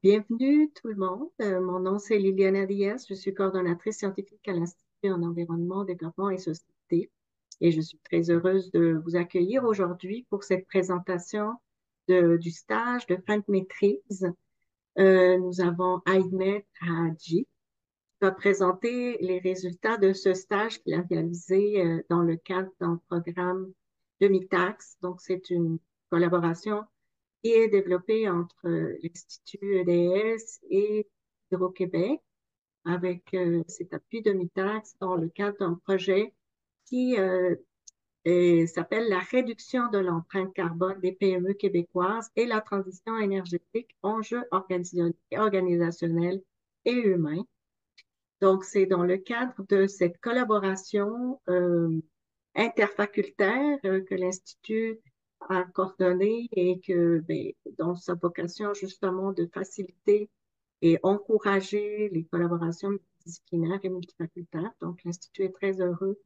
Bienvenue tout le monde. Mon nom c'est Liliana Diaz. Je suis coordonnatrice scientifique à l'Institut en environnement, développement et société. Et je suis très heureuse de vous accueillir aujourd'hui pour cette présentation du stage de fin de maîtrise. Nous avons Ahmed Haji qui va présenter les résultats de ce stage qu'il a réalisé dans le cadre d'un programme de MITAX. Donc, c'est une collaboration qui est développé entre l'Institut EDS et Hydro-Québec avec cet appui de MITAX dans le cadre d'un projet qui s'appelle la réduction de l'empreinte carbone des PME québécoises et la transition énergétique, enjeux organisationnels et humains. Donc, c'est dans le cadre de cette collaboration interfacultaire que l'Institut a coordonné et que, ben, dont sa vocation justement de faciliter et encourager les collaborations multidisciplinaires et multifacultaires. Donc, l'Institut est très heureux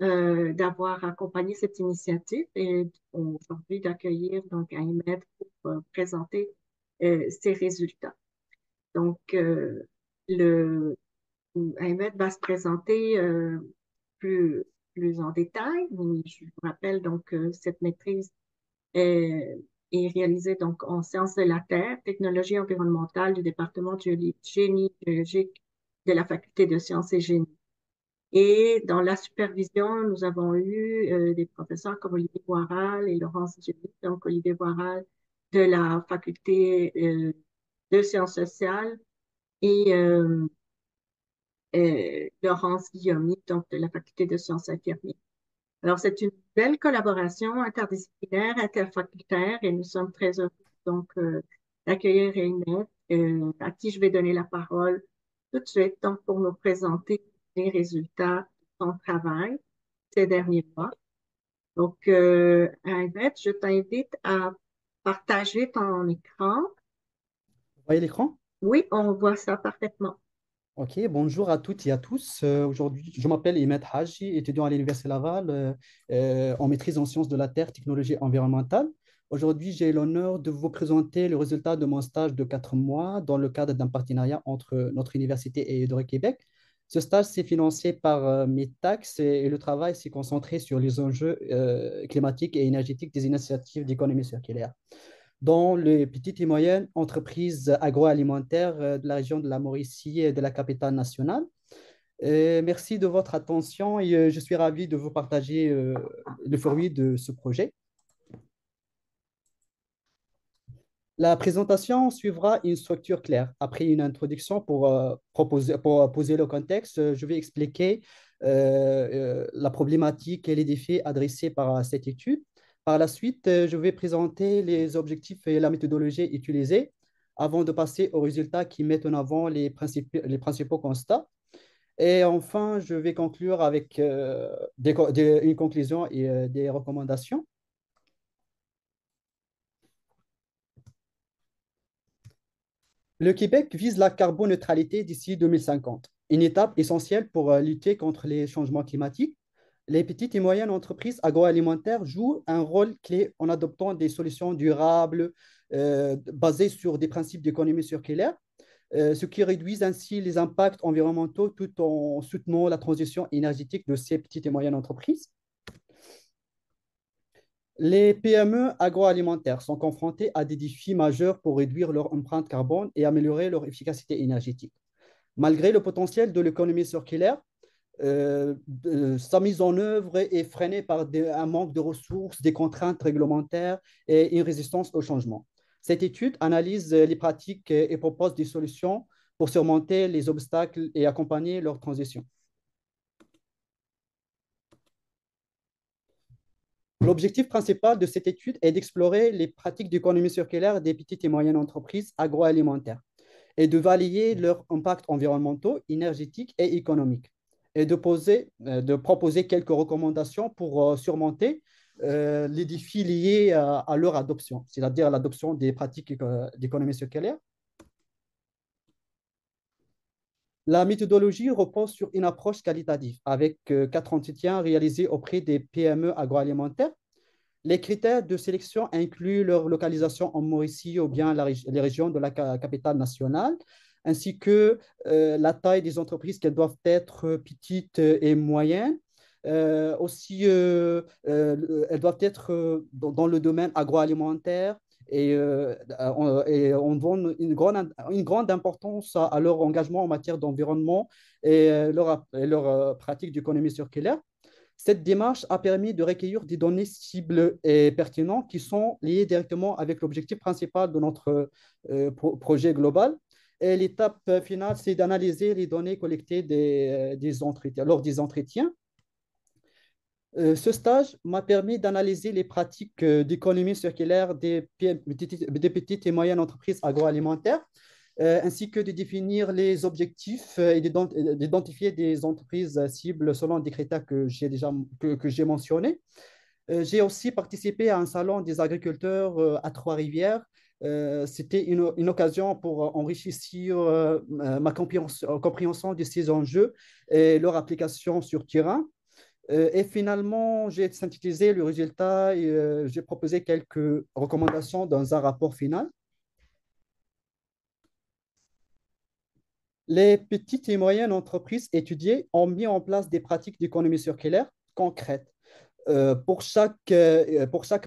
d'avoir accompagné cette initiative et aujourd'hui d'accueillir donc Ahmed pour présenter ses résultats. Donc, le, Ahmed va se présenter plus, plus en détail. Mais je vous rappelle donc que cette maîtrise est, est réalisée donc en sciences de la Terre, technologie environnementale du département de génie biologique de la faculté de sciences et génie. Et dans la supervision, nous avons eu des professeurs comme Olivier Boiral et Laurence Dubuc, donc Olivier Boiral de la faculté de sciences sociales et Laurence Guillaumy, donc de la faculté de sciences infirmières. Alors, c'est une belle collaboration interdisciplinaire, interfacultaire, et nous sommes très heureux donc d'accueillir Réunette, à qui je vais donner la parole tout de suite, donc pour nous présenter les résultats de son travail ces derniers mois. Donc, Annette, je t'invite à partager ton écran. Vous voyez l'écran? Oui, on voit ça parfaitement. Ok, bonjour à toutes et à tous. Aujourd'hui, je m'appelle Imad Haji, étudiant à l'Université Laval en maîtrise en sciences de la Terre, technologie environnementale. Aujourd'hui, j'ai l'honneur de vous présenter le résultat de mon stage de 4 mois dans le cadre d'un partenariat entre notre université et Hydro-Québec. Ce stage s'est financé par mes taxes et le travail s'est concentré sur les enjeux climatiques et énergétiques des initiatives d'économie circulaire dans les petites et moyennes entreprises agroalimentaires de la région de la Mauricie et de la capitale nationale. Merci de votre attention et je suis ravi de vous partager le fruit de ce projet. La présentation suivra une structure claire. Après une introduction pour poser le contexte, je vais expliquer la problématique et les défis adressés par cette étude. Par la suite, je vais présenter les objectifs et la méthodologie utilisée avant de passer aux résultats qui mettent en avant les principaux constats. Et enfin, je vais conclure avec une conclusion et des recommandations. Le Québec vise la carboneutralité d'ici 2050, une étape essentielle pour lutter contre les changements climatiques. Les petites et moyennes entreprises agroalimentaires jouent un rôle clé en adoptant des solutions durables basées sur des principes d'économie circulaire, ce qui réduit ainsi les impacts environnementaux tout en soutenant la transition énergétique de ces petites et moyennes entreprises. Les PME agroalimentaires sont confrontées à des défis majeurs pour réduire leur empreinte carbone et améliorer leur efficacité énergétique. Malgré le potentiel de l'économie circulaire, sa mise en œuvre est freinée par un manque de ressources, des contraintes réglementaires et une résistance au changement. Cette étude analyse les pratiques et propose des solutions pour surmonter les obstacles et accompagner leur transition. L'objectif principal de cette étude est d'explorer les pratiques d'économie circulaire des petites et moyennes entreprises agroalimentaires et de valider leurs impacts environnementaux, énergétiques et économiques, et de proposer quelques recommandations pour surmonter les défis liés à leur adoption, c'est-à-dire l'adoption des pratiques d'économie circulaire. La méthodologie repose sur une approche qualitative avec 4 entretiens réalisés auprès des PME agroalimentaires. Les critères de sélection incluent leur localisation en Mauricie ou bien les régions de la capitale nationale, ainsi que la taille des entreprises qu'elles doivent être petites et moyennes. Aussi, elles doivent être dans le domaine agroalimentaire et on donne une grande importance à leur engagement en matière d'environnement et leur pratique d'économie circulaire. Cette démarche a permis de recueillir des données cibles et pertinentes qui sont liées directement avec l'objectif principal de notre projet global. Et l'étape finale, c'est d'analyser les données collectées des entretiens, lors des entretiens. Ce stage m'a permis d'analyser les pratiques d'économie circulaire des petites et moyennes entreprises agroalimentaires, ainsi que de définir les objectifs et d'identifier des entreprises cibles selon des critères que j'ai mentionnés. J'ai aussi participé à un salon des agriculteurs à Trois-Rivières. C'était une occasion pour enrichir ma compréhension de ces enjeux et leur application sur terrain. Et finalement, j'ai synthétisé le résultat et j'ai proposé quelques recommandations dans un rapport final. Les petites et moyennes entreprises étudiées ont mis en place des pratiques d'économie circulaire concrètes. Pour chaque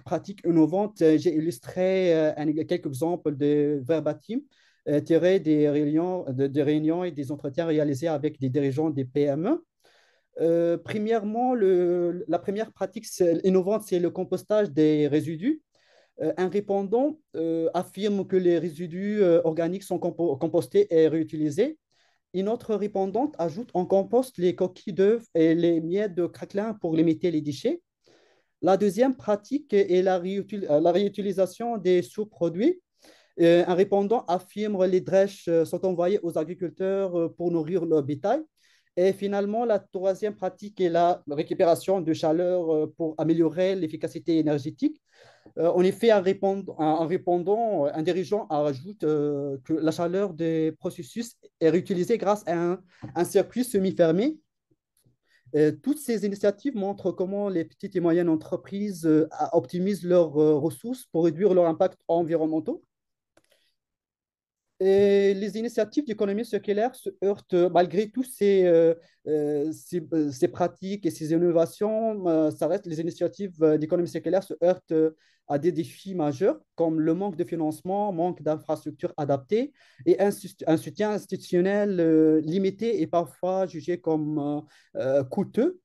pratique innovante, j'ai illustré quelques exemples de verbatim tirés des réunions et des entretiens réalisés avec des dirigeants des PME. Premièrement, la première pratique innovante, c'est le compostage des résidus. Un répondant affirme que les résidus organiques sont compostés et réutilisés. Une autre répondante ajoute on composte les coquilles d'œufs et les miettes de craquelin pour limiter les déchets. La deuxième pratique est la réutilisation des sous-produits. Un répondant affirme les drèches sont envoyées aux agriculteurs pour nourrir leur bétail. Et finalement, la troisième pratique est la récupération de chaleur pour améliorer l'efficacité énergétique. En effet, un dirigeant ajoute que la chaleur des processus est réutilisée grâce à un circuit semi-fermé. Toutes ces initiatives montrent comment les petites et moyennes entreprises optimisent leurs ressources pour réduire leur impact environnemental. Et les initiatives d'économie circulaire se heurtent, malgré tous ces pratiques et ces innovations, ça reste, les initiatives d'économie circulaire se heurtent à des défis majeurs comme le manque de financement, manque d'infrastructures adaptées et un soutien institutionnel limité et parfois jugé comme coûteux.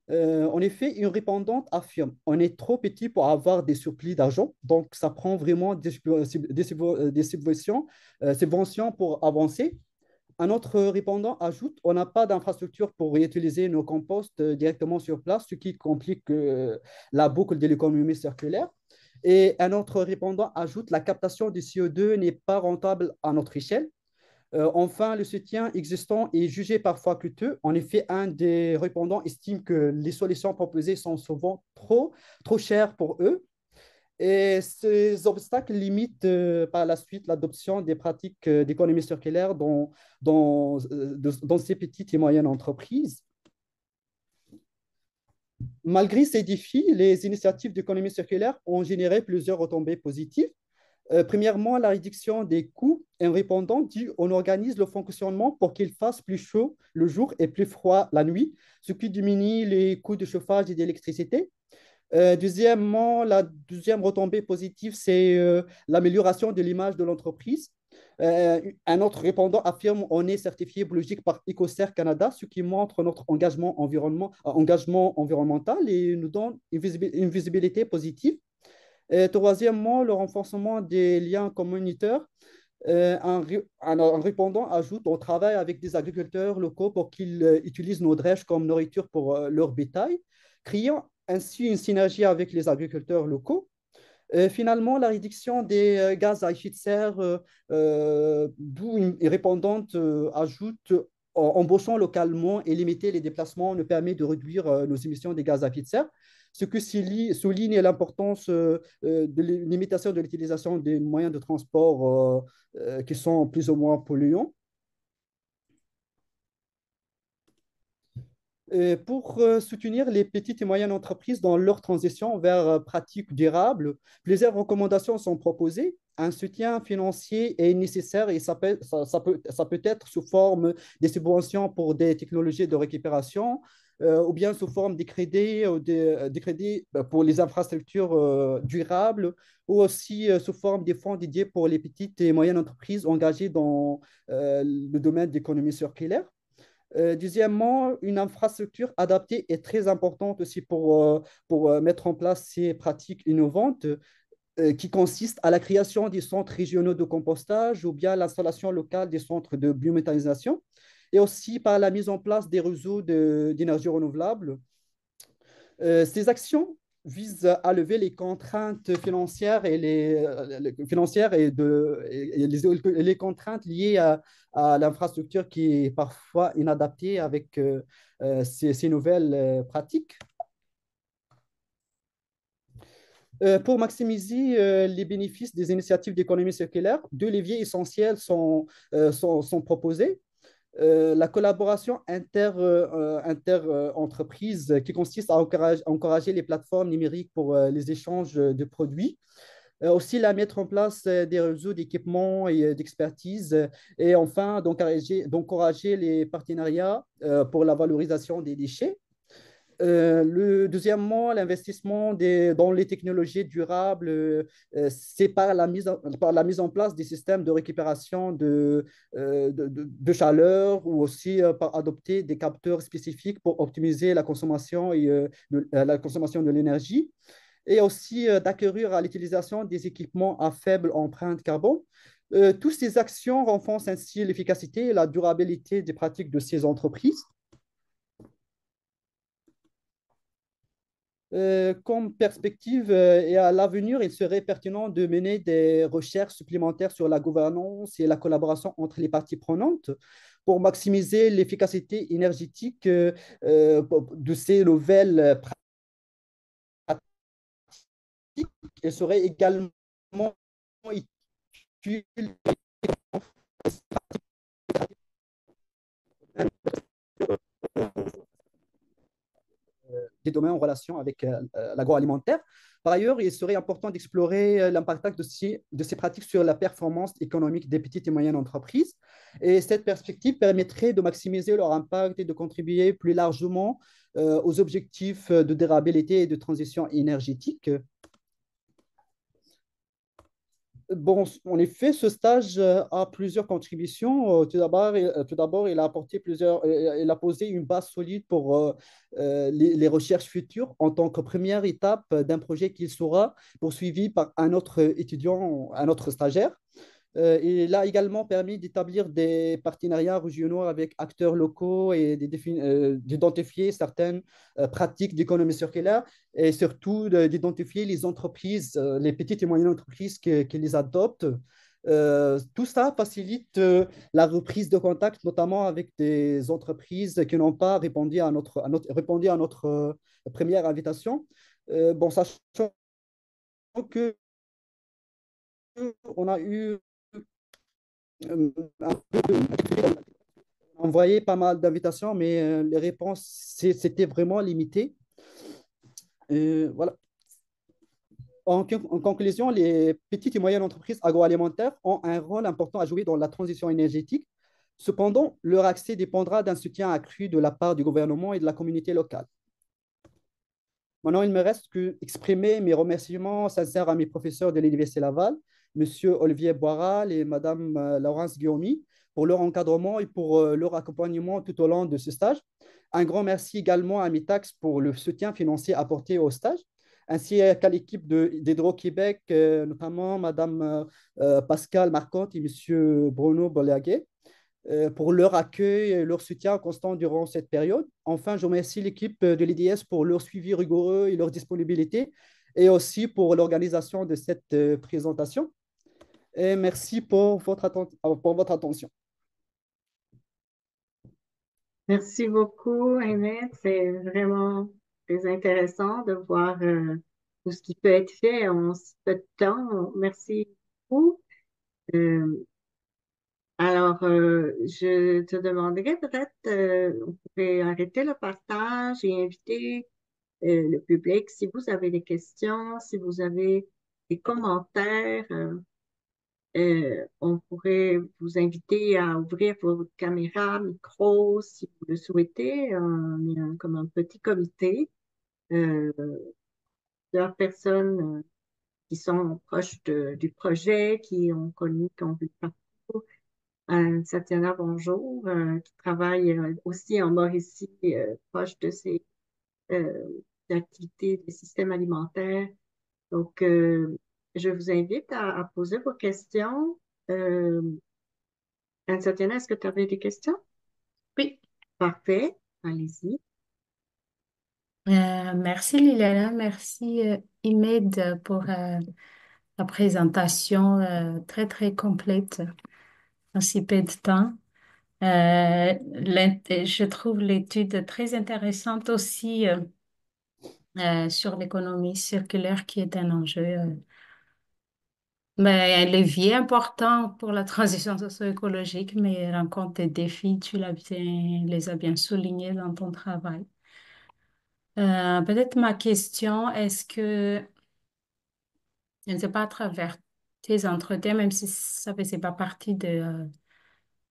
En effet, une répondante affirme on est trop petit pour avoir des surplus d'argent, donc ça prend vraiment des subventions pour avancer. Un autre répondant ajoute on n'a pas d'infrastructure pour réutiliser nos composts directement sur place, ce qui complique la boucle de l'économie circulaire. Et un autre répondant ajoute la captation du CO2 n'est pas rentable à notre échelle. Enfin, le soutien existant est jugé parfois coûteux. En effet, un des répondants estime que les solutions proposées sont souvent trop chères pour eux. Et ces obstacles limitent par la suite l'adoption des pratiques d'économie circulaire dans ces petites et moyennes entreprises. Malgré ces défis, les initiatives d'économie circulaire ont généré plusieurs retombées positives. Premièrement, la réduction des coûts. En répondant, dit on organise le fonctionnement pour qu'il fasse plus chaud le jour et plus froid la nuit, ce qui diminue les coûts de chauffage et d'électricité. Deuxièmement, la deuxième retombée positive, c'est l'amélioration de l'image de l'entreprise. Un autre répondant affirme on est certifié biologique par EcoCert Canada, ce qui montre notre engagement environnemental et nous donne une visibilité positive. Et troisièmement, le renforcement des liens communautaires. Un répondant ajoute on travaille avec des agriculteurs locaux pour qu'ils utilisent nos drèches comme nourriture pour leur bétail, créant ainsi une synergie avec les agriculteurs locaux. Finalement, la réduction des gaz à effet de serre, d'où une répondante ajoute embauchant localement et limiter les déplacements nous permet de réduire nos émissions de gaz à effet de serre, ce que souligne l'importance de limitation de l'utilisation des moyens de transport qui sont plus ou moins polluants. Pour soutenir les petites et moyennes entreprises dans leur transition vers pratiques durables, plusieurs recommandations sont proposées. Un soutien financier est nécessaire et ça peut être sous forme des subventions pour des technologies de récupération ou bien sous forme des crédits pour les infrastructures durables ou aussi sous forme des fonds dédiés pour les petites et moyennes entreprises engagées dans le domaine d'économie circulaire. Deuxièmement, une infrastructure adaptée est très importante aussi pour mettre en place ces pratiques innovantes qui consistent à la création des centres régionaux de compostage ou bien l'installation locale des centres de biométhanisation et aussi par la mise en place des réseaux d'énergie renouvelable. Ces actions visent à lever les contraintes financières et les contraintes liées à l'infrastructure qui est parfois inadaptée avec ces nouvelles pratiques. Pour maximiser les bénéfices des initiatives d'économie circulaire, deux leviers essentiels sont proposés. La collaboration inter-entreprise qui consiste à encourager les plateformes numériques pour les échanges de produits. Aussi, la mettre en place des réseaux d'équipement et d'expertise. Et enfin, d'encourager les partenariats pour la valorisation des déchets. Deuxièmement, dans les technologies durables, c'est par la mise en place des systèmes de récupération de chaleur ou aussi par adopter des capteurs spécifiques pour optimiser la consommation la consommation de l'énergie et aussi d'acquérir à l'utilisation des équipements à faible empreinte carbone. Toutes ces actions renforcent ainsi l'efficacité et la durabilité des pratiques de ces entreprises. Comme perspective et à l'avenir, il serait pertinent de mener des recherches supplémentaires sur la gouvernance et la collaboration entre les parties prenantes pour maximiser l'efficacité énergétique de ces nouvelles pratiques. Il serait également utile des domaines en relation avec l'agroalimentaire. Par ailleurs, il serait important d'explorer l'impact de ces pratiques sur la performance économique des petites et moyennes entreprises. Et cette perspective permettrait de maximiser leur impact et de contribuer plus largement aux objectifs de durabilité et de transition énergétique. Bon, en effet, ce stage a plusieurs contributions. Tout d'abord, il a posé une base solide pour les recherches futures en tant que première étape d'un projet qui sera poursuivi par un autre étudiant, un autre stagiaire. Il a également permis d'établir des partenariats régionaux avec acteurs locaux et d'identifier certaines pratiques d'économie circulaire et surtout d'identifier les entreprises, les petites et moyennes entreprises qui les adoptent. Tout ça facilite la reprise de contact, notamment avec des entreprises qui n'ont pas répondu à notre première invitation. Bon, sachant que on a eu un peu envoyé pas mal d'invitations, mais les réponses, c'était vraiment limité. Voilà. En conclusion, les petites et moyennes entreprises agroalimentaires ont un rôle important à jouer dans la transition énergétique. Cependant, leur accès dépendra d'un soutien accru de la part du gouvernement et de la communauté locale. Maintenant, il me reste que exprimer mes remerciements sincères à mes professeurs de l'Université Laval, M. Olivier Boiral et Mme Laurence Guillaumy, pour leur encadrement et pour leur accompagnement tout au long de ce stage. Un grand merci également à Mitax pour le soutien financier apporté au stage, ainsi qu'à l'équipe d'Hydro-Québec, notamment Mme Pascal Marcotte et M. Bruno Boliaguet pour leur accueil et leur soutien constant durant cette période. Enfin, je remercie l'équipe de l'IDS pour leur suivi rigoureux et leur disponibilité et aussi pour l'organisation de cette présentation. Et merci pour votre attention. Merci beaucoup, Ahmed. C'est vraiment très intéressant de voir tout ce qui peut être fait en si peu de temps. Merci beaucoup. Euh, Alors, je te demanderais peut-être, on pourrait arrêter le partage et inviter le public. Si vous avez des questions, si vous avez des commentaires, on pourrait vous inviter à ouvrir votre caméra, micro, si vous le souhaitez. On est comme un petit comité, euh, de personnes qui sont proches du projet, qui ont connu, qui ont vu le parcours. Satiana, bonjour, qui travaille aussi en Mauricie, proche de ces euh, activités des systèmes alimentaires. Donc, je vous invite à poser vos questions. Euh, Satiana, est-ce que tu avais des questions? Oui, Parfait, allez-y. merci Liliana, merci Imed pour la présentation très très complète en si peu de temps. Je trouve l'étude très intéressante aussi sur l'économie circulaire qui est un enjeu, mais un levier important pour la transition socio-écologique, mais elle rencontre des défis, les as bien soulignés dans ton travail. Peut-être ma question, est-ce que, je ne sais pas, à travers tes entretiens, même si ça ne faisait pas partie de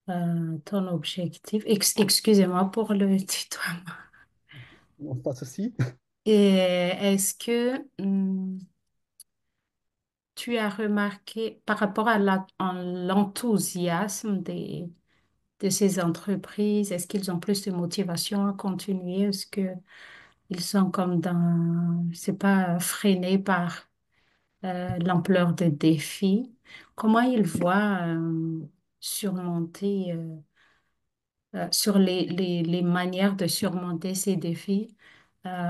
ton objectif, excusez-moi pour le tutoiement. Pas de souci. Et est-ce que tu as remarqué par rapport à l'enthousiasme de ces entreprises, est-ce qu'ils ont plus de motivation à continuer? Est-ce que ils sont comme dans, je sais pas, freinés par l'ampleur des défis? Comment ils voient surmonter, sur les manières de surmonter ces défis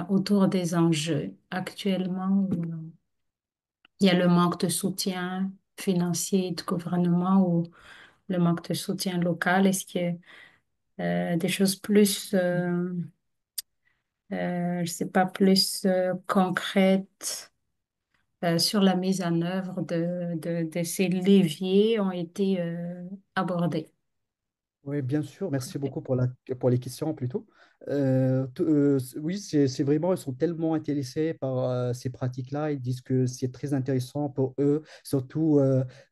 autour des enjeux actuellement où il y a le manque de soutien financier de gouvernement ou le manque de soutien local? Est-ce qu'il y a des choses plus, je sais pas, plus concrètes sur la mise en œuvre de ces leviers ont été abordés? Oui, bien sûr. Merci beaucoup pour les questions plutôt. Oui, c'est vraiment, ils sont tellement intéressés par ces pratiques-là. Ils disent que c'est très intéressant pour eux, surtout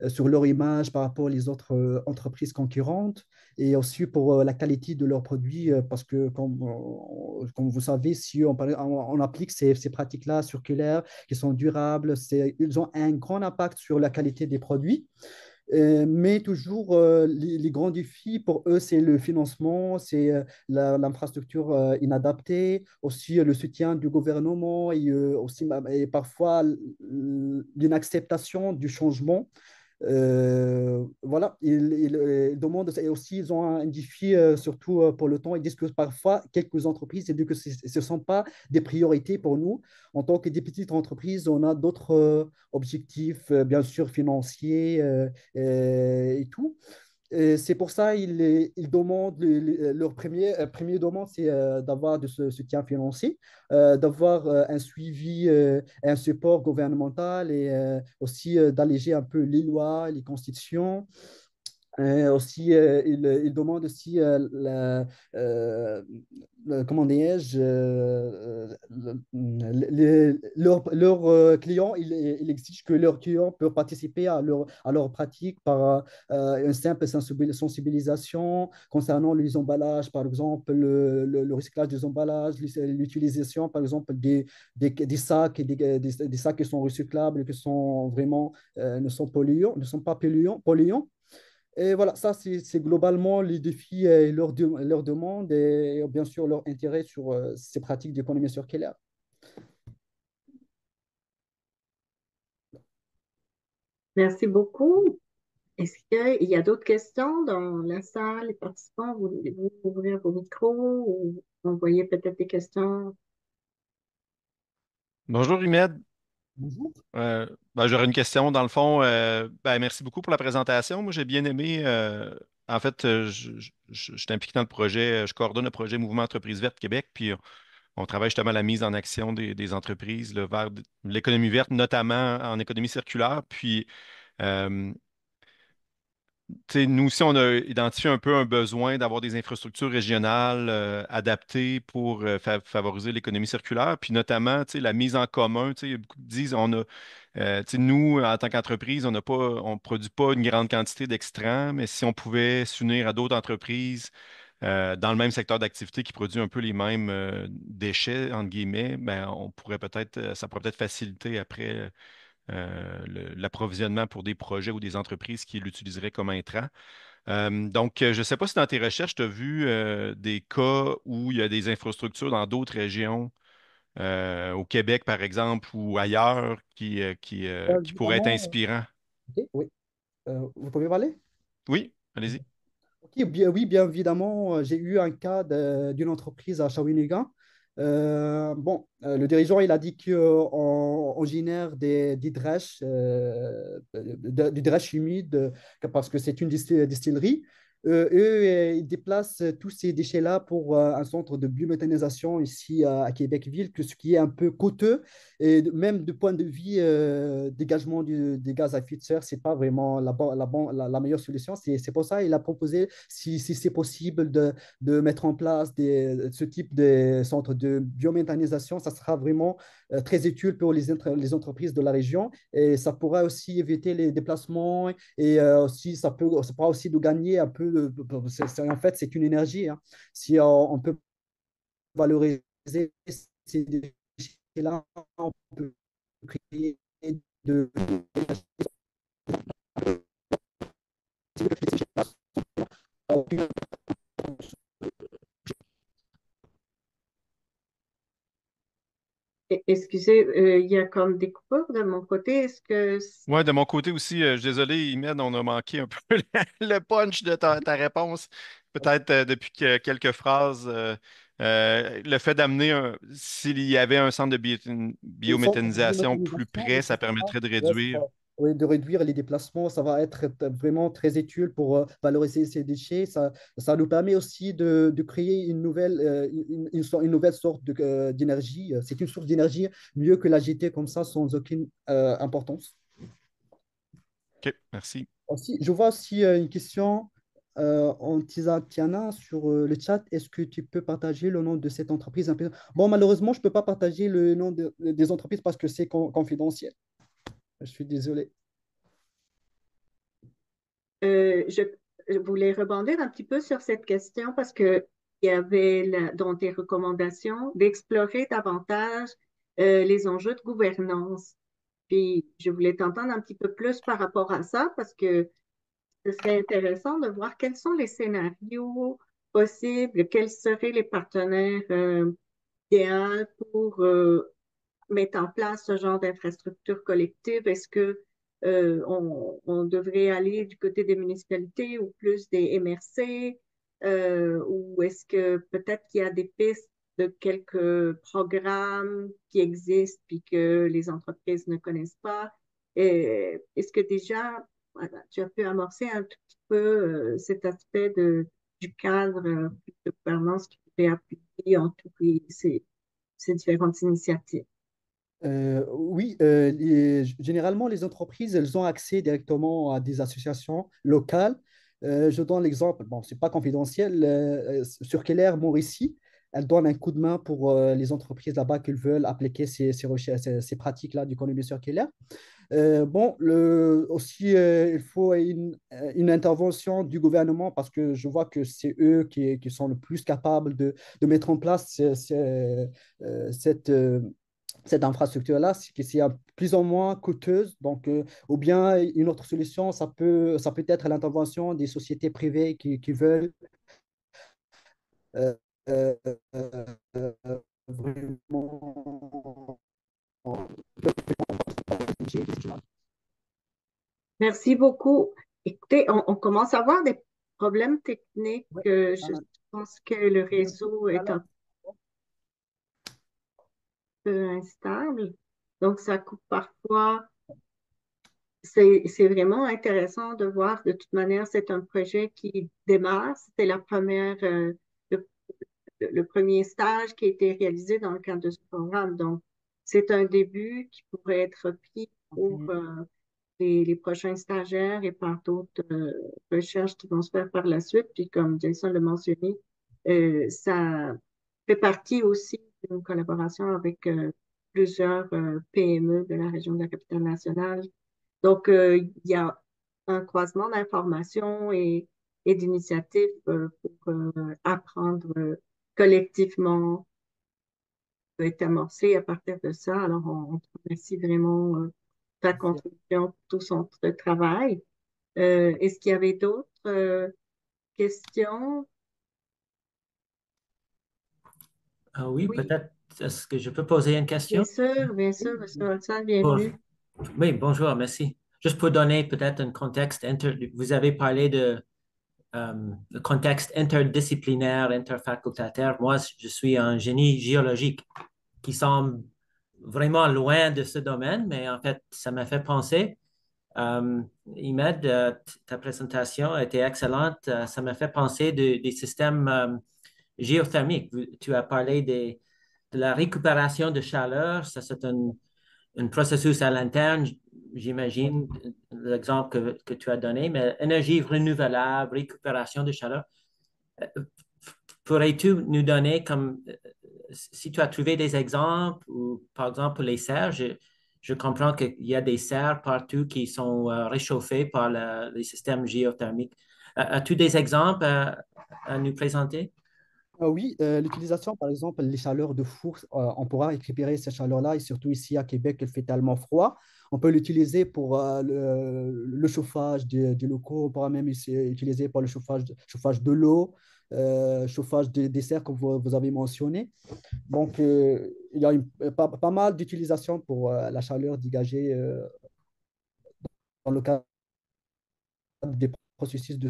sur leur image par rapport aux autres entreprises concurrentes et aussi pour la qualité de leurs produits. Parce que, comme vous savez, si on applique ces pratiques-là circulaires qui sont durables, ils ont un grand impact sur la qualité des produits. Mais toujours, les grands défis pour eux, c'est le financement, c'est l'infrastructure inadaptée, aussi le soutien du gouvernement et, aussi, et parfois l'inacceptation du changement. Voilà, ils demandent, et aussi ils ont un défi, surtout pour le temps. Ils disent que parfois, quelques entreprises, ils disent que ce ne sont pas des priorités pour nous. En tant que des petites entreprises, on a d'autres objectifs, bien sûr, financiers et tout. Et c'est pour ça qu'ils demandent, leur premier demande, c'est d'avoir de ce soutien financier, d'avoir un suivi, un support gouvernemental et aussi d'alléger un peu les lois, les constitutions. Aussi, il demande aussi euh, comment dirais-je, leurs clients, il exige que leurs clients peuvent participer à leur pratique par une simple sensibilisation concernant les emballages, par exemple, le recyclage des emballages, l'utilisation, par exemple, des sacs, des sacs qui sont recyclables, qui sont vraiment, ne sont polluants, ne sont pas polluants. Et voilà, ça, c'est globalement les défis et leurs demandes et bien sûr leur intérêt sur ces pratiques d'économie circulaire. Merci beaucoup. Est-ce qu'il y a d'autres questions dans la salle? Les participants, voulez-vous ouvrir vos micros ou envoyer peut-être des questions? Bonjour Imed. Bonjour. J'aurais une question dans le fond. Merci beaucoup pour la présentation. Moi, j'ai bien aimé. En fait, je suis impliqué dans le projet. Je coordonne le projet Mouvement Entreprise Verte Québec. Puis, on travaille justement à la mise en action des entreprises là, vers l'économie verte, notamment en économie circulaire. Puis, euh, nous aussi, on a identifié un peu un besoin d'avoir des infrastructures régionales adaptées pour favoriser l'économie circulaire, puis notamment la mise en commun. Il y a beaucoup qui disent nous, en tant qu'entreprise, on produit pas une grande quantité d'extrants, mais si on pouvait s'unir à d'autres entreprises dans le même secteur d'activité qui produit un peu les mêmes déchets, entre guillemets, ben, ça pourrait peut-être faciliter après l'approvisionnement pour des projets ou des entreprises qui l'utiliseraient comme intrant. Donc, je ne sais pas si dans tes recherches, tu as vu des cas où il y a des infrastructures dans d'autres régions, au Québec par exemple, ou ailleurs, qui pourraient être Évidemment, inspirants. ok, oui. Vous pouvez parler? Oui, allez-y. Ok, oui, bien évidemment, j'ai eu un cas d'une entreprise à Shawinigan. Le dirigeant, il a dit qu'on génère des drèches, des drèches humides parce que c'est une distillerie. Eux, ils déplacent tous ces déchets-là pour un centre de biométhanisation ici à Québec-Ville, ce qui est un peu coûteux. Et même du point de vue dégagement des gaz à effet de serre, ce n'est pas vraiment la meilleure solution. C'est pour ça qu'il a proposé, si c'est possible, de mettre en place ce type de centre de biométhanisation. Ça sera vraiment très utile pour les entreprises de la région et ça pourra aussi éviter les déplacements et aussi, ça pourra aussi nous gagner un peu. En fait, c'est une énergie, hein. Si on peut valoriser ces déchets-là, on peut créer de Excusez, il y a comme des coupures de mon côté. Est-ce que Ouais, de mon côté aussi, je suis désolé, Imed, on a manqué un peu le punch de ta réponse. Peut-être depuis quelques phrases, le fait s'il y avait un centre de le centre de biométhanisation plus biométhanisation, oui, près, c'est ça ça. permettrait de Ouais, réduire. oui, de réduire les déplacements, ça va être vraiment très utile pour valoriser ces déchets. Ça nous permet aussi de créer une nouvelle sorte d'énergie. C'est une source d'énergie mieux que la jeter comme ça sans aucune importance. OK, merci. Aussi, je vois aussi une question en Tiana sur le chat. Est-ce que tu peux partager le nom de cette entreprise un peu? Bon, malheureusement, je ne peux pas partager le nom des entreprises parce que c'est confidentiel. Je suis désolé. je voulais rebondir un petit peu sur cette question parce que il y avait dans des recommandations d'explorer davantage les enjeux de gouvernance. Puis je voulais t'entendre un petit peu plus par rapport à ça parce que ce serait intéressant de voir quels sont les scénarios possibles, quels seraient les partenaires idéaux pour mettre en place ce genre d'infrastructure collective. Est-ce que on devrait aller du côté des municipalités ou plus des MRC, ou est-ce que peut-être qu'il y a des pistes de quelques programmes qui existent puis que les entreprises ne connaissent pas? Est-ce que déjà voilà, tu as pu amorcer un tout petit peu cet aspect du cadre de gouvernance qui peut appuyer en toutes ces différentes initiatives? Oui, généralement, les entreprises, elles ont accès directement à des associations locales. Je donne l'exemple, bon, c'est pas confidentiel, sur Keller, Mauricie, elle donne un coup de main pour les entreprises là-bas qui veulent appliquer ces recherches, ces pratiques-là d'économie circulaire. Aussi, il faut une intervention du gouvernement parce que je vois que c'est eux qui sont le plus capables de mettre en place cette infrastructure-là, c'est plus ou moins coûteuse. Donc, ou bien une autre solution, ça peut être l'intervention des sociétés privées qui veulent euh, euh, euh, vraiment. Merci beaucoup. Écoutez, on commence à avoir des problèmes techniques. Ouais. Je pense que le réseau est un peu instable, donc ça coupe parfois. C'est vraiment intéressant de voir. De toute manière, c'est un projet qui démarre. C'était le, le premier stage qui a été réalisé dans le cadre de ce programme. Donc, c'est un début qui pourrait être pris pour les prochains stagiaires et par d'autres recherches qui vont se faire par la suite. Puis comme Jason l'a mentionné, ça fait partie aussi d'une collaboration avec plusieurs PME de la région de la capitale nationale. Donc, il y a un croisement d'informations et d'initiatives pour apprendre collectivement est amorcé à partir de ça. Alors, on te remercie vraiment ta Merci. contribution pour tout son travail. Est-ce qu'il y avait d'autres questions? Ah oui, Oui, peut-être, est-ce que je peux poser une question? bien sûr, Monsieur Olson, Pour- bienvenue. Oui, bonjour, merci. Juste pour donner peut-être un contexte, vous avez parlé de le contexte interdisciplinaire, interfacultaire. Moi, je suis un génie géologique qui semble vraiment loin de ce domaine, mais en fait, ça m'a fait penser. Imed, ta présentation était excellente. Ça m'a fait penser des systèmes géothermiques. Tu as parlé de la récupération de chaleur. Ça, c'est un processus à l'interne, j'imagine, l'exemple que tu as donné, mais énergie renouvelable, récupération de chaleur. Pourrais-tu nous donner comme, si tu as trouvé des exemples, ou par exemple les serres, je comprends qu'il y a des serres partout qui sont réchauffées par les systèmes géothermiques. As-tu des exemples à nous présenter? Oui, l'utilisation, par exemple, les chaleurs de four, on pourra récupérer ces chaleurs-là, et surtout ici à Québec, il fait tellement froid. On peut l'utiliser pour le chauffage des locaux, on pourra même utiliser pour le chauffage de l'eau, chauffage des serres, comme vous avez mentionné. Donc, il y a pas mal d'utilisations pour la chaleur dégagée dans le cadre des processus de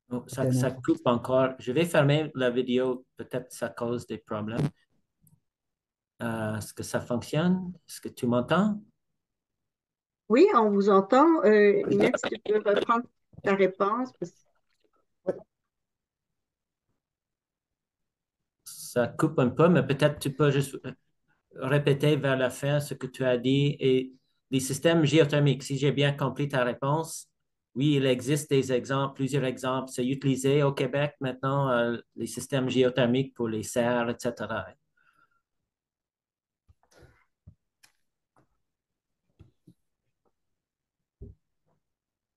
Oh, certaines ça entreprises. coupe encore. Je vais fermer la vidéo. Peut-être ça cause des problèmes. Est-ce que ça fonctionne? Est-ce que tu m'entends? Oui, on vous entend. Inès, si tu peux reprendre ta réponse. Ça coupe un peu, mais peut-être tu peux juste répéter vers la fin ce que tu as dit. Et les systèmes géothermiques, si j'ai bien compris ta réponse, oui, il existe des exemples, plusieurs exemples. C'est utilisé au Québec maintenant, les systèmes géothermiques pour les serres, etc.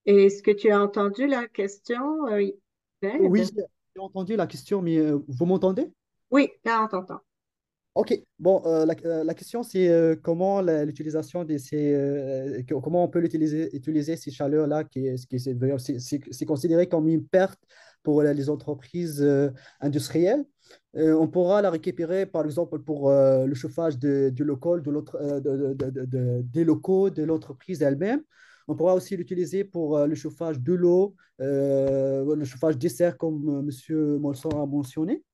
Est-ce que tu as entendu la question, Oui, Fred? j'ai entendu la question, mais vous m'entendez? Oui, là, on t'entend. Ok, bon, la question c'est comment l'utilisation de comment on peut utiliser ces chaleurs-là, d'ailleurs, c'est considéré comme une perte pour les entreprises industrielles. On pourra la récupérer, par exemple, pour le chauffage du local, des locaux de l'entreprise elle-même. On pourra aussi l'utiliser pour le chauffage de l'eau, le chauffage des serres, comme Monsieur Molson a mentionné.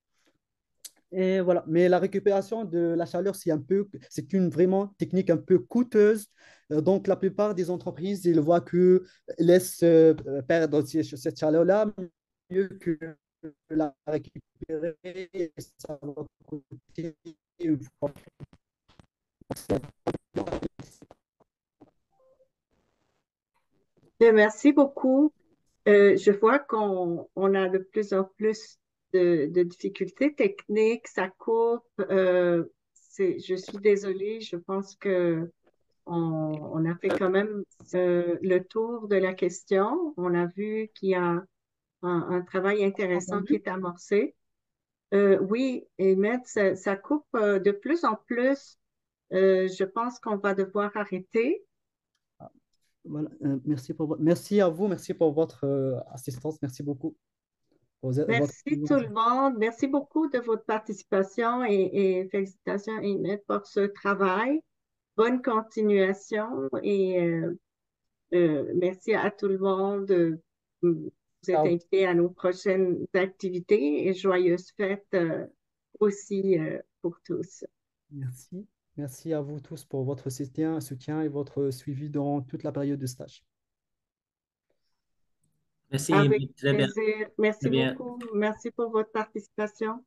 Et voilà. Mais la récupération de la chaleur, c'est une vraiment technique un peu coûteuse. Donc, la plupart des entreprises, ils voient que laissent perdre cette chaleur-là mieux que la récupérer. Et ça va coûter une fois. Bien, merci beaucoup. Je vois qu'on a de plus en plus de difficultés techniques, ça coupe. Je suis désolée, je pense que on a fait quand même le tour de la question. On a vu qu'il y a un travail intéressant qui Entendu? est amorcé. Oui, et ça coupe de plus en plus. Je pense qu'on va devoir arrêter. Voilà. Merci à vous, merci pour votre assistance, merci beaucoup pour votre Merci tout le monde. Merci beaucoup de votre participation et félicitations, Ahmed, pour ce travail. Bonne continuation et merci à tout le monde. Vous êtes Ciao. invités à nos prochaines activités et joyeuses fêtes aussi pour tous. Merci. Merci à vous tous pour votre soutien et votre suivi durant toute la période de stage. Merci, Avec très bien, plaisir. très Merci bien. beaucoup. Merci pour votre participation.